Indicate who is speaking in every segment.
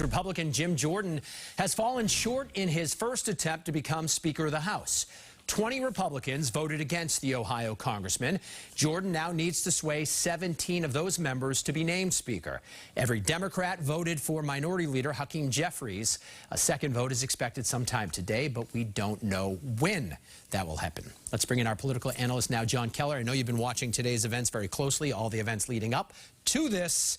Speaker 1: Republican Jim Jordan has fallen short in his first attempt to become Speaker of the House. 20 Republicans voted against the Ohio congressman. Jordan now needs to sway 17 of those members to be named Speaker. Every Democrat voted for Minority Leader Hakeem Jeffries. A second vote is expected sometime today, but we don't know when that will happen. Let's bring in our political analyst now, John Keller. I know you've been watching today's events very closely, all the events leading up to this.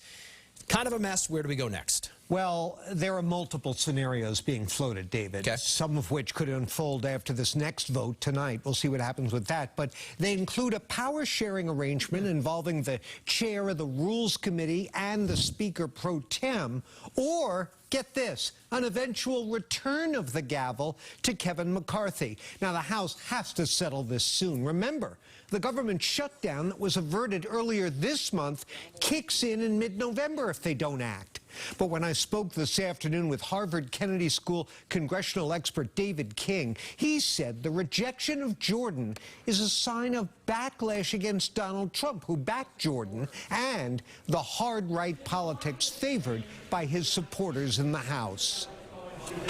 Speaker 1: Kind of a mess. Where do we go next?
Speaker 2: Well, there are multiple scenarios being floated, David, some of which could unfold after this next vote tonight. We'll see what happens with that. But they include a power-sharing arrangement involving the chair of the Rules Committee and the Speaker pro tem, or, get this, an eventual return of the gavel to Kevin McCarthy. Now, the House has to settle this soon. Remember, the government shutdown that was averted earlier this month kicks in mid-November if they don't act. But when I spoke this afternoon with Harvard Kennedy School congressional expert David King, he said the rejection of Jordan is a sign of backlash against Donald Trump, who backed Jordan, and the hard right politics favored by his supporters in the House.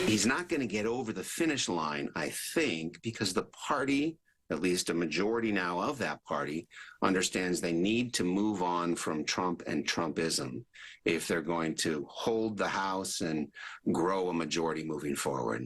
Speaker 3: He's not going to get over the finish line, I think, because the party, at least a majority now of that party, understands they need to move on from Trump and Trumpism if they're going to hold the House and grow a majority moving forward.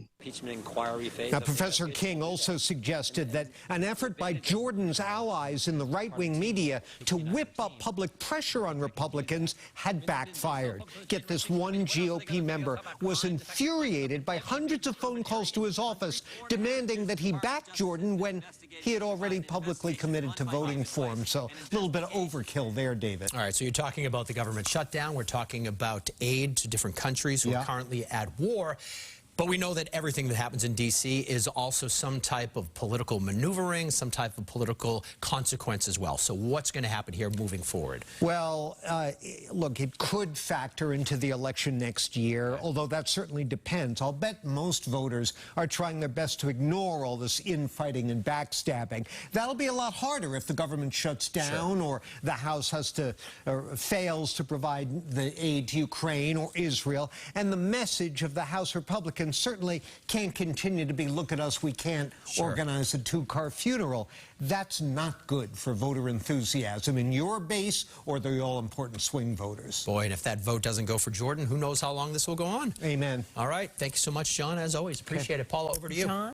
Speaker 2: Now, Professor King also suggested that an effort by Jordan's allies in the right-wing media to whip up public pressure on Republicans had backfired. Get this, one GOP member was infuriated by hundreds of phone calls to his office demanding that he back Jordan when he had already publicly committed to voting for him. So a little bit of overkill there, David.
Speaker 1: All right, so you're talking about the government shutdown. We're talking about aid to different countries who are currently at war. But we know that everything that happens in D.C. is also some type of political maneuvering, some type of political consequence as well. So what's going to happen here moving forward?
Speaker 2: Well, look, it could factor into the election next year, although that certainly depends. I'll bet most voters are trying their best to ignore all this infighting and backstabbing. That'll be a lot harder if the government shuts down or the House has to fails to provide the aid to Ukraine or Israel. And the message of the House Republicans certainly can't continue to be, look at us, we can't organize a two-car funeral. That's not good for voter enthusiasm in your base or the all-important swing voters.
Speaker 1: Boy, and if that vote doesn't go for Jordan, who knows how long this will go on.
Speaker 2: Amen.
Speaker 1: All right. Thank you so much, John, as always. Appreciate it. Paula, over to you. John?